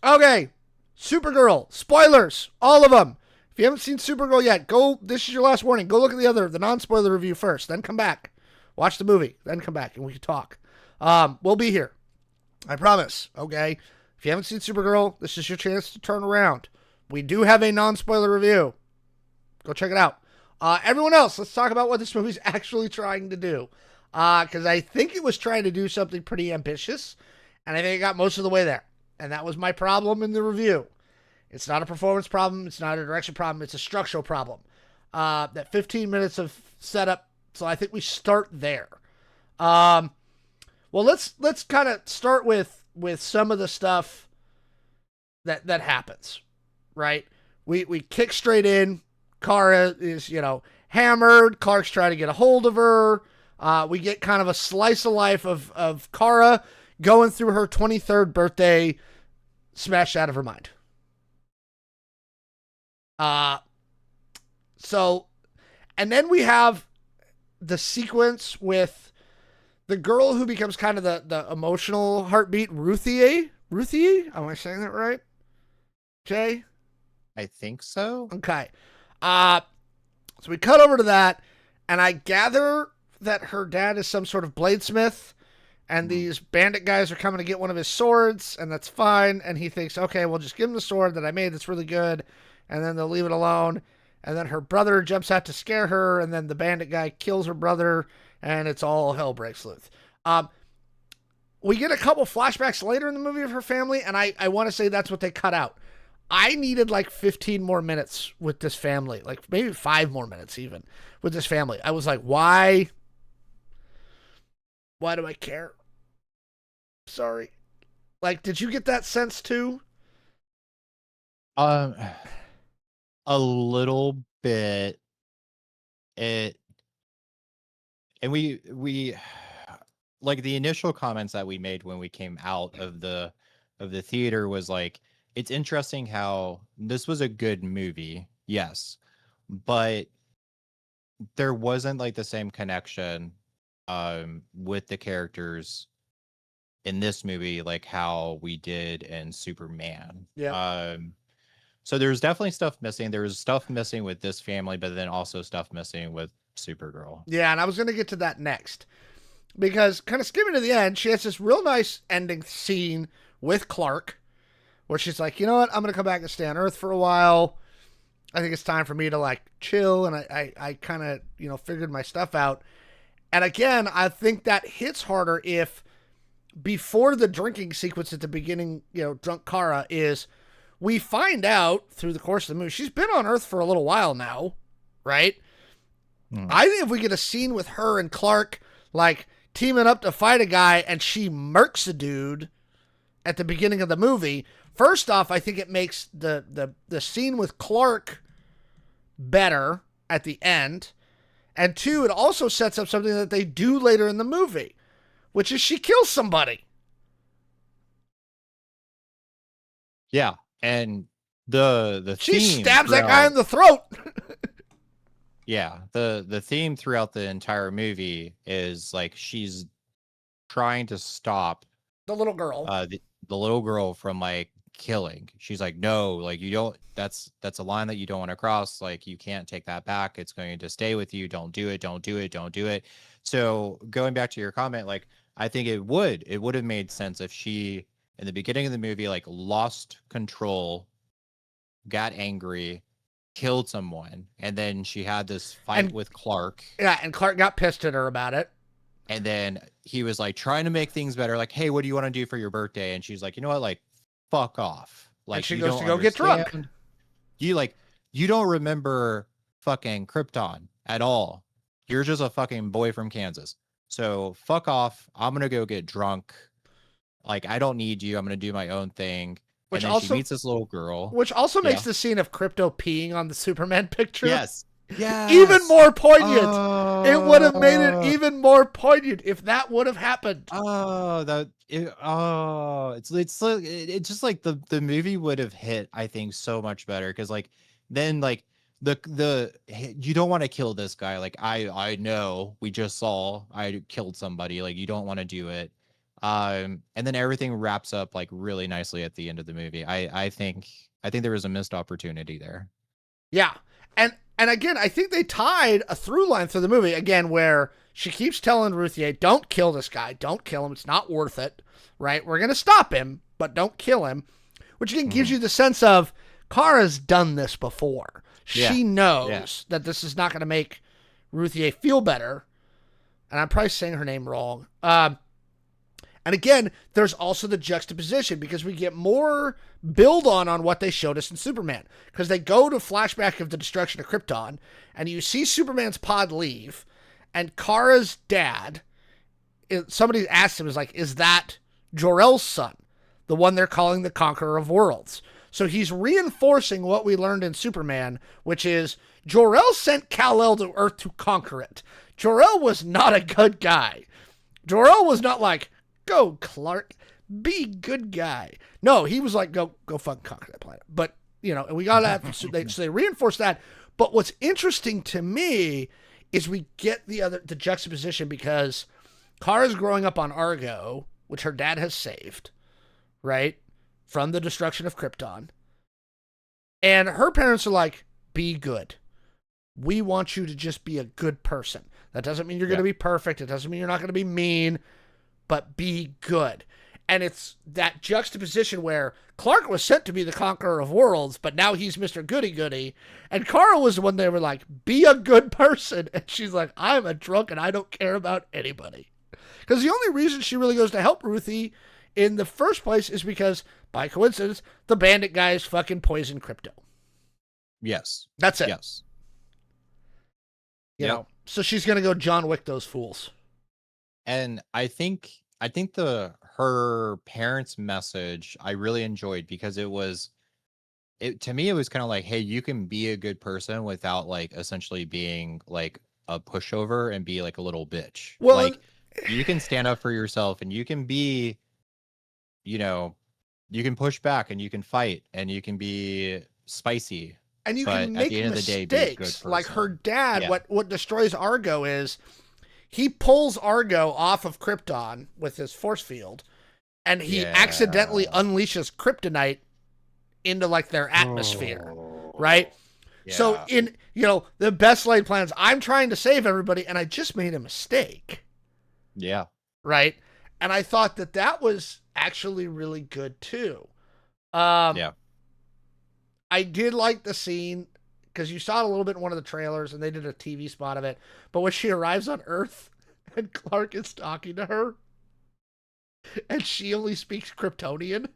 Okay, Supergirl. Spoilers. All of them. If you haven't seen Supergirl yet, go. This is your last warning. Go look at the non-spoiler review first. Then come back. Watch the movie. Then come back and we can talk. We'll be here. I promise. Okay. If you haven't seen Supergirl, this is your chance to turn around. We do have a non-spoiler review. Go check it out. Everyone else, let's talk about what this movie's actually trying to do. Because I think it was trying to do something pretty ambitious, and I think it got most of the way there. And that was my problem in the review. It's not a performance problem. It's not a direction problem. It's a structural problem. That 15 minutes of setup. So I think we start there. Well, let's kind of start with some of the stuff that happens. Right? We kick straight in. Kara is, hammered. Clark's trying to get a hold of her. We get kind of a slice of life of Kara going through her 23rd birthday, smashed out of her mind. So, and then we have the sequence with the girl who becomes kind of the emotional heartbeat, Ruthye. Ruthye? Am I saying that right? Jay? I think so. Okay. So we cut over to that, and I gather that her dad is some sort of bladesmith, and these bandit guys are coming to get one of his swords, and that's fine. And he thinks, okay, we'll just give him the sword that I made that's really good, and then they'll leave it alone. And then her brother jumps out to scare her, and then the bandit guy kills her brother, and it's all hell breaks loose. We get a couple flashbacks later in the movie of her family, and I want to say that's what they cut out. I needed like 15 more minutes with this family, like maybe 5 more minutes even with this family. I was like, why? Why do I care? Sorry. Like, did you get that sense too? Um, a little bit. It and we like the initial comments that we made when we came out of the theater was like, it's interesting how this was a good movie, yes, but there wasn't like the same connection with the characters in this movie like how we did in Superman. Yeah. So there's definitely stuff missing. There was stuff missing with this family, but then also stuff missing with Supergirl. Yeah, and I was going to get to that next. Because kind of skimming to the end, she has this real nice ending scene with Clark where she's like, you know what? I'm going to come back and stay on Earth for a while. I think it's time for me to like chill. And I kind of, figured my stuff out. And again, I think that hits harder if before the drinking sequence at the beginning, drunk Kara is, we find out through the course of the movie, she's been on Earth for a little while now, right? I think if we get a scene with her and Clark, like, teaming up to fight a guy and she murks a dude at the beginning of the movie, first off, I think it makes the scene with Clark better at the end. And two, it also sets up something that they do later in the movie, which is she kills somebody. Yeah, and the she theme stabs that guy in the throat. Yeah, the theme throughout the entire movie is like she's trying to stop the little girl. The little girl from like killing. She's like, no, like you don't. That's a line that you don't want to cross. Like you can't take that back. It's going to stay with you. Don't do it. Don't do it. Don't do it. So going back to your comment, like I think it would have made sense if she in the beginning of the movie like lost control, got angry, killed someone, and then she had this fight with Clark. Yeah, and Clark got pissed at her about it. And then he was like trying to make things better, like, hey, what do you want to do for your birthday? And she's like, you know what, like, fuck off. Like, and she goes to go get drunk. You don't remember fucking Krypton at all. You're just a fucking boy from Kansas. So fuck off. I'm gonna go get drunk. Like, I don't need you. I'm gonna do my own thing. Which and then also, she meets this little girl. Which also makes the scene of Krypto peeing on the Superman picture. Yes. Yeah. Even more poignant. It would have made it even more poignant if that would have happened. It's just like the movie would have hit, I think, so much better because like then like the you don't want to kill this guy. Like I know we just saw I killed somebody. Like you don't want to do it. And then everything wraps up like really nicely at the end of the movie. I think there was a missed opportunity there. Yeah. And again, I think they tied a through line through the movie again where she keeps telling Ruthye, don't kill this guy. Don't kill him. It's not worth it. Right? We're going to stop him, but don't kill him. Which again gives you the sense of Kara's done this before. Yeah. She knows that this is not going to make Ruthye feel better. And I'm probably saying her name wrong. And again, there's also the juxtaposition because we get more build on what they showed us in Superman. Because they go to flashback of the destruction of Krypton, and you see Superman's pod leave, and Kara's dad, somebody asked him, is that Jor-El's son? The one they're calling the Conqueror of Worlds. So he's reinforcing what we learned in Superman, which is Jor-El sent Kal-El to Earth to conquer it. Jor-El was not a good guy. Jor-El was not like, go, Clark, be good guy. No, he was like, go fucking conquer that planet. But, and we got that. So they reinforce that. But what's interesting to me is we get the juxtaposition because Kara's growing up on Argo, which her dad has saved, right, from the destruction of Krypton. And her parents are like, be good. We want you to just be a good person. That doesn't mean you're going to be perfect. It doesn't mean you're not going to be mean, but be good. And it's that juxtaposition where Clark was sent to be the conqueror of worlds, but now he's Mr. Goody-Goody. And Kara was the one they were like, be a good person. And she's like, I'm a drunk and I don't care about anybody. Because the only reason she really goes to help Ruthye in the first place is because, by coincidence, the bandit guys fucking poisoned Krypto. Yes. That's it. Yes. You know, so she's going to go John Wick those fools. And I think her parents' message I really enjoyed because to me it was kind of like, hey, you can be a good person without like essentially being like a pushover and be like a little bitch. Well, like you can stand up for yourself and you can be, you can push back and you can fight and you can be spicy. And you can make mistakes. Like her dad, what destroys Argo is he pulls Argo off of Krypton with his force field, and he accidentally unleashes kryptonite into like their atmosphere, right? Yeah. So in the best laid plans, I'm trying to save everybody, and I just made a mistake. Yeah. Right. And I thought that was actually really good too. I did like the scene because you saw it a little bit in one of the trailers and they did a TV spot of it. But when she arrives on Earth and Clark is talking to her and she only speaks Kryptonian.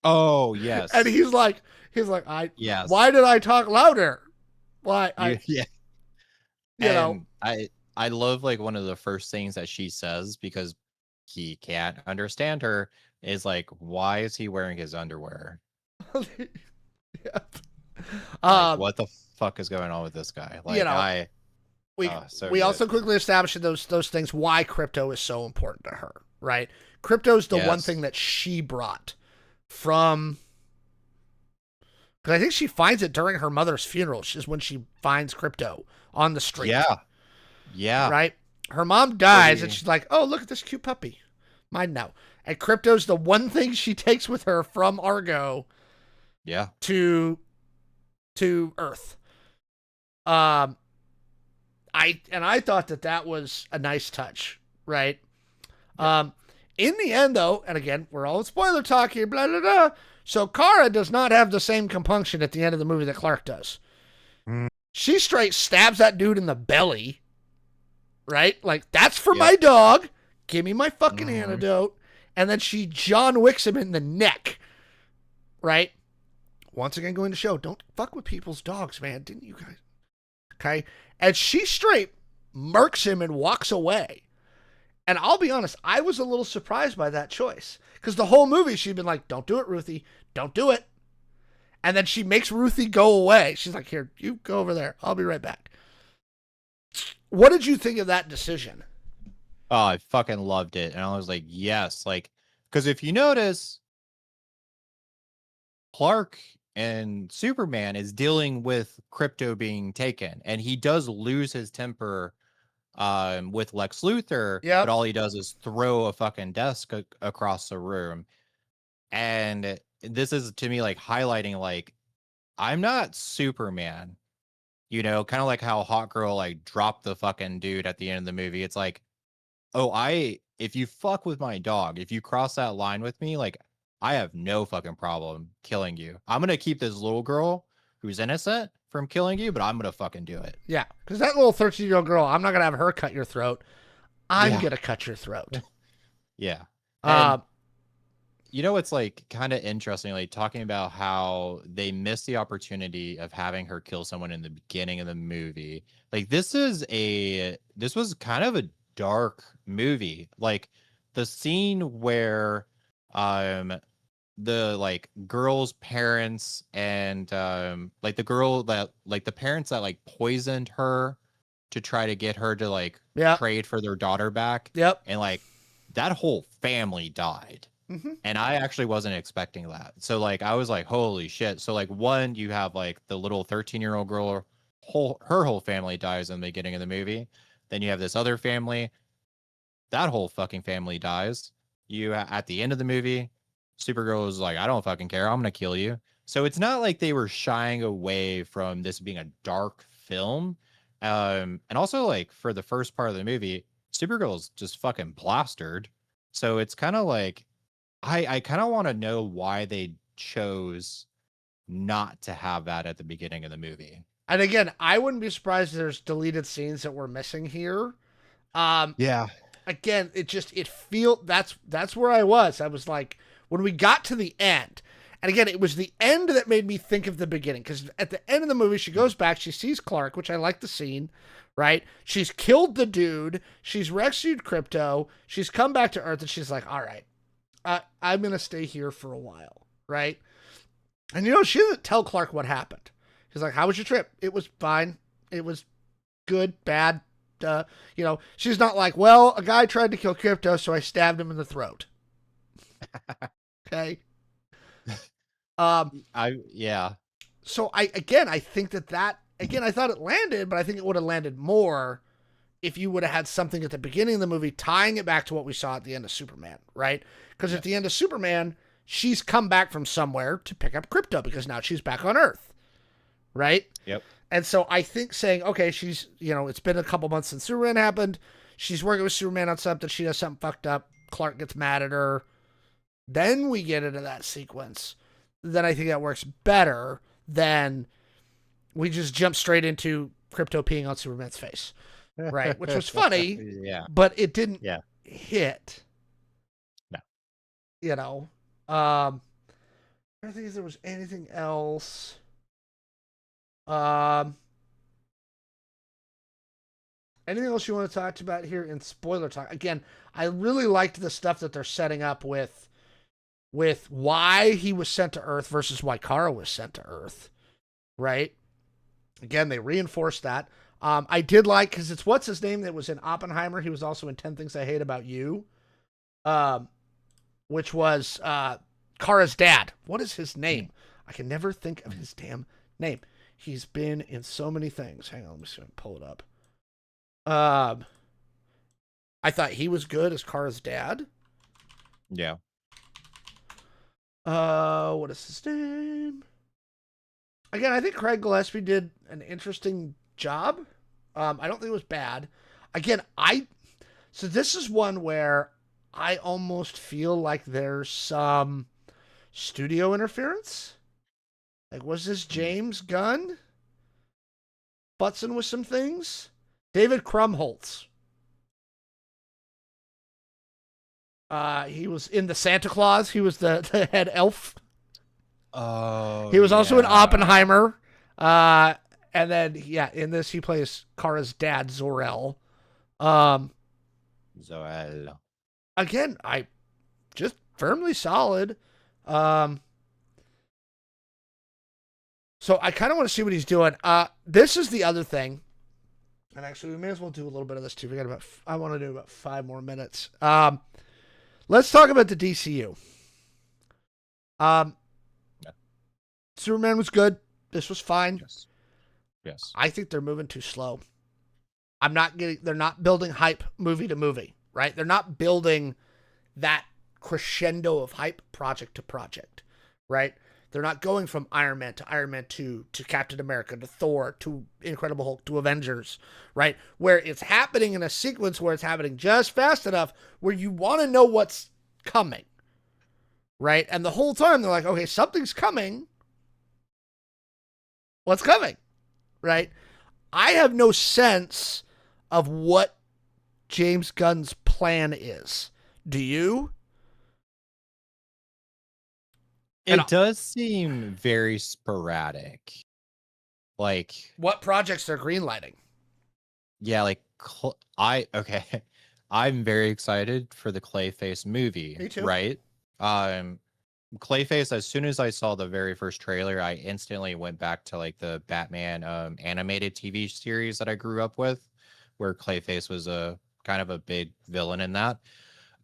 Oh, yes. And he's like, why did I talk louder? Why? I love like one of the first things that she says because he can't understand her is like, why is he wearing his underwear? Yep. Like, what the fuck is going on with this guy? Like, we also quickly established those things why Krypto is so important to her, right? Krypto's the one thing that she brought from, because I think she finds it during her mother's funeral. Is when she finds Krypto on the street. Yeah. Right. Her mom dies, and she's like, "Oh, look at this cute puppy, mine now." And Krypto's the one thing she takes with her from Argo. Yeah. To Earth. I thought that was a nice touch, right? Yeah. In the end though, and again, we're all in spoiler talk here, blah blah blah. So Kara does not have the same compunction at the end of the movie that Clark does. She straight stabs that dude in the belly. Right? Like, that's for my dog. Give me my fucking antidote. And then she John Wicks him in the neck. Right? Once again, going to show, don't fuck with people's dogs, man. Didn't you guys? Okay. And she straight murks him and walks away. And I'll be honest, I was a little surprised by that choice. Because the whole movie, she'd been like, don't do it, Ruthye. Don't do it. And then she makes Ruthye go away. She's like, here, you go over there. I'll be right back. What did you think of that decision? Oh, I fucking loved it. And I was like, yes. Like, because if you notice, Clark and Superman is dealing with Krypto being taken, and he does lose his temper with Lex Luthor, but Yep. all he does is throw a fucking desk across the room. And this is to me like highlighting like I'm not Superman, you know, kind of like how Hot Girl like dropped the fucking dude at the end of the movie. It's like, oh, if you fuck with my dog, if you cross that line with me, like I have no fucking problem killing you. I'm gonna keep this little girl who's innocent from killing you, but I'm gonna fucking do it. Yeah. Because that little 13-year-old girl, I'm not going to have her cut your throat. I'm Yeah. going to cut your throat. Yeah. And Um, you know, it's like kind of interesting, like talking about how they missed the opportunity of having her kill someone in the beginning of the movie. Like this was kind of a dark movie. Like the scene where um the like girl's parents and like the girl that like the parents that like poisoned her to try to get her to like yep. trade for their daughter back, Yep. and like that whole family died, Hmm. and I actually wasn't expecting that. So like I was like, holy shit. So like one, you have like the little 13-year-old girl, her whole family dies in the beginning of the movie. Then you have this other family, that whole fucking family dies. You at the end of the movie, Supergirl is like, I don't fucking care. I'm gonna kill you. So it's not like they were shying away from this being a dark film. And also like for the first part of the movie, Supergirl's just fucking plastered. So it's kind of like I kind of want to know why they chose not to have that at the beginning of the movie. And again, I wouldn't be surprised if there's deleted scenes that we're missing here. Um, Yeah. Again, it feel that's where I was. I was like, when we got to the end, and again, it was the end that made me think of the beginning, because at the end of the movie, she goes back, she sees Clark, which I like the scene, right? She's killed the dude, she's rescued Crypto, she's come back to Earth, and she's like, all right, I'm gonna stay here for a while, right? And she doesn't tell Clark what happened. She's like, how was your trip? It was fine. It was good, bad. She's not like, well, a guy tried to kill Crypto, so I stabbed him in the throat. Okay. Um. I yeah. So I think that again, I thought it landed, but I think it would have landed more if you would have had something at the beginning of the movie tying it back to what we saw at the end of Superman, right? Because at the Yes. end of Superman, she's come back from somewhere to pick up Crypto because now she's back on Earth, right? Yep. And so I think saying, okay, she's, it's been a couple months since Superman happened. She's working with Superman on something. She does something fucked up. Clark gets mad at her. Then we get into that sequence. Then I think that works better than we just jump straight into Crypto peeing on Superman's face, right? Which was funny, Yeah. but it didn't Yeah. hit, No. you know. I don't think there was anything else. Um, Anything else you want to talk about here in spoiler talk? Again, I really liked the stuff that they're setting up with why he was sent to Earth versus why Kara was sent to Earth, right? Again, they reinforced that. I did like, because it's what's his name that was in Oppenheimer. He was also in 10 Things I Hate About You, um, which was Kara's dad. What is his name? I can never think of his damn name. He's been in so many things. Hang on, let me see if I can pull it up. I thought he was good as Kara's dad. Yeah. What is his name? Again, I think Craig Gillespie did an interesting job. I don't think it was bad. Again, so this is one where I almost feel like there's some studio interference. Like, was this James Gunn butzing with some things? David Krumholtz. He was in the Santa Claus. He was the head elf. Oh. He was also in yeah. Oppenheimer. And then, yeah, in this, he plays Kara's dad, Zor-El. Zoel. Again, I just firmly solid. So I kind of want to see what he's doing. This is the other thing. And actually, we may as well do a little bit of this too. I want to do about 5 more minutes. Let's talk about the DCU. Superman was good. This was fine. Yes. Yes. I think they're moving too slow. they're not building hype movie to movie, right? They're not building that crescendo of hype project to project, right? They're not going from Iron Man to Iron Man 2 to Captain America to Thor to Incredible Hulk to Avengers, right? Where it's happening in a sequence where it's happening just fast enough where you want to know what's coming, right? And the whole time they're like, okay, something's coming. What's coming, right? I have no sense of what James Gunn's plan is. Do you? It does seem very sporadic. Like, what projects they're greenlighting? Yeah, like okay. I'm very excited for the Clayface movie. Me too. Right? Clayface, as soon as I saw the very first trailer, I instantly went back to like the Batman animated TV series that I grew up with, where Clayface was a kind of a big villain in that.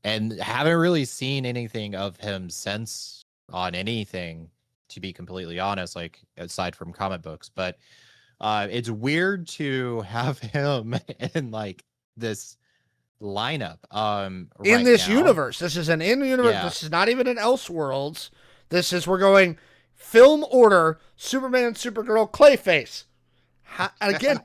And haven't really seen anything of him since on anything, to be completely honest, like aside from comic books. But it's weird to have him in like this lineup in right this now. universe. This is an in-universe. Yeah. This is not even an Elseworlds. This is, we're going film order, Superman, Supergirl, Clayface. And again,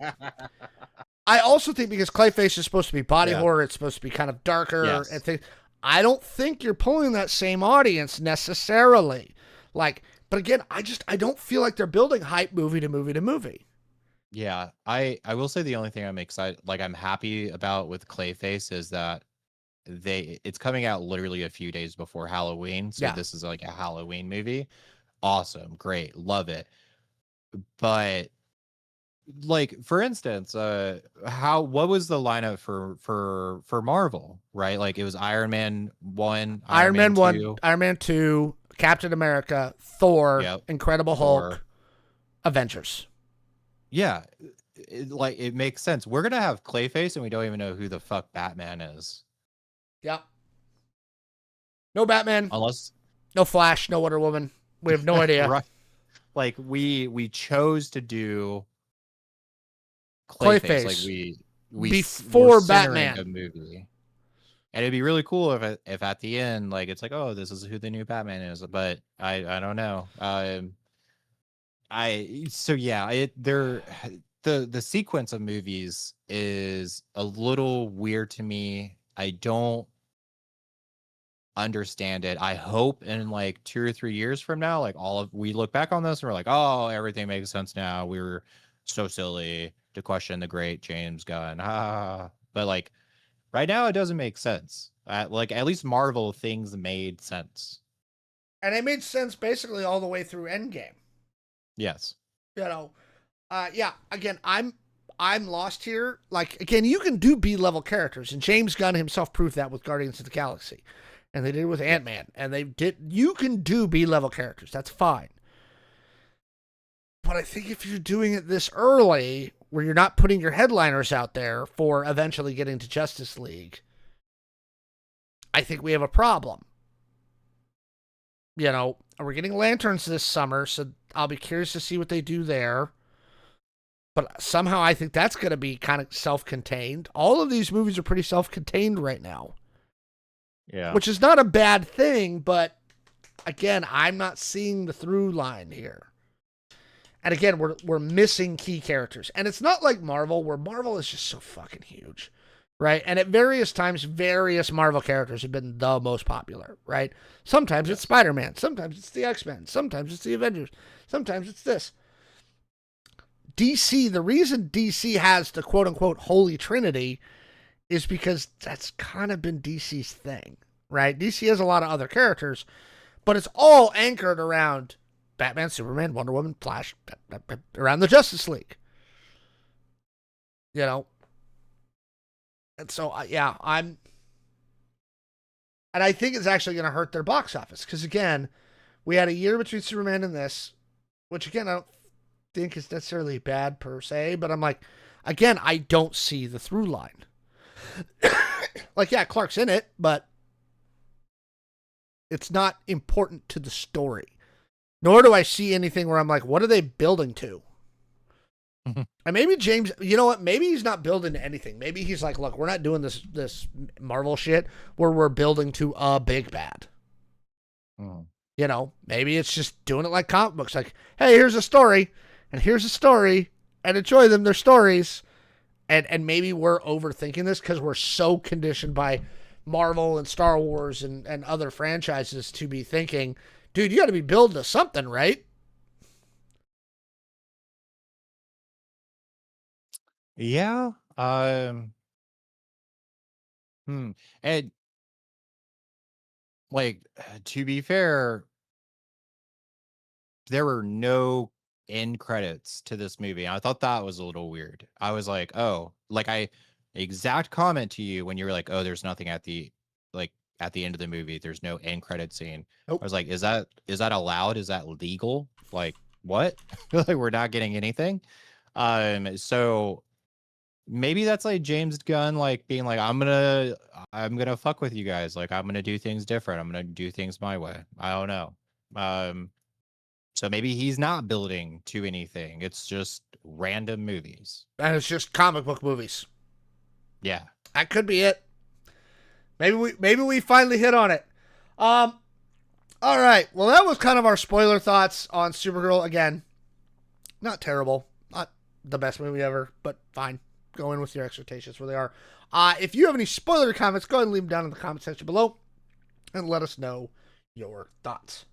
I also think because Clayface is supposed to be body horror, it's supposed to be kind of darker. Yes. And things. I don't think you're pulling that same audience necessarily. Like, but again, I don't feel like they're building hype movie to movie to movie. Yeah, I will say the only thing I'm excited, like I'm happy about with Clayface is that it's coming out literally a few days before Halloween, so this is like a Halloween movie. Awesome, great, love it. But like for instance, what was the lineup for Marvel, right? Like it was Iron Man 1, Iron Man 1, 2, Iron Man 2, Captain America, Thor, Incredible Hulk, Avengers. Yeah, it makes sense. We're gonna have Clayface, and we don't even know who the fuck Batman is. Yeah. No Batman. No Flash. No Wonder Woman. We have no idea. Right. Like we chose to do Clayface. Like we before Batman a movie, and it'd be really cool if at the end, like it's like, oh, this is who the new Batman is. But I don't know. The sequence of movies is a little weird to me. I don't understand it. I hope in like 2 or 3 years from now, like we look back on this and we're like, oh, everything makes sense now. We were so silly to question the great James Gunn. But like right now, it doesn't make sense. Like at least Marvel things made sense. And it made sense basically all the way through Endgame. Yes. You know, again, I'm lost here. Like, again, you can do B-level characters, and James Gunn himself proved that with Guardians of the Galaxy. And they did it with Ant-Man. And you can do B-level characters. That's fine. But I think if you're doing it this early, where you're not putting your headliners out there for eventually getting to Justice League, I think we have a problem. You know, we're getting Lanterns this summer, so I'll be curious to see what they do there. But somehow I think that's going to be kind of self-contained. All of these movies are pretty self-contained right now. Yeah. Which is not a bad thing, but again, I'm not seeing the through line here. And again, we're missing key characters. And it's not like Marvel, where Marvel is just so fucking huge, right? And at various times, various Marvel characters have been the most popular, right? Sometimes it's Spider-Man. Sometimes it's the X-Men. Sometimes it's the Avengers. Sometimes it's this. DC, the reason DC has the quote-unquote Holy Trinity is because that's kind of been DC's thing, right? DC has a lot of other characters, but it's all anchored around Batman, Superman, Wonder Woman, Flash, around the Justice League. You know? And so, and I think it's actually going to hurt their box office. Because, again, we had a year between Superman and this, which, again, I don't think is necessarily bad per se. But I'm like, again, I don't see the through line. Like, yeah, Clark's in it, but it's not important to the story. Nor do I see anything where I'm like, what are they building to? And maybe James, you know what? Maybe he's not building to anything. Maybe he's like, look, we're not doing this Marvel shit where we're building to a big bad. Hmm. You know, maybe it's just doing it like comic books. Like, hey, here's a story, and here's a story, and enjoy them. They're stories. And maybe we're overthinking this because we're so conditioned by Marvel and Star Wars and other franchises to be thinking, dude, you got to be building to something, right? Yeah. Hmm. And like to be fair, there were no end credits to this movie. I thought that was a little weird. I was like, oh, like I exact comment to you when you were like, oh, there's nothing at the like at the end of the movie. There's no end credit scene. I Nope. was like, is that allowed? Is that legal? Like what? Like we're not getting anything. So maybe that's like James Gunn like being like, I'm gonna fuck with you guys. Like I'm gonna do things different. I'm gonna do things my way. I don't know. Um so maybe he's not building to anything. It's just random movies. And it's just comic book movies. Yeah. That could be it. Maybe we finally hit on it. Um. All right. Well, that was kind of our spoiler thoughts on Supergirl. Again, not terrible. Not the best movie ever, but fine. Go in with your expectations where they are. If you have any spoiler comments, go ahead and leave them down in the comment section below and let us know your thoughts.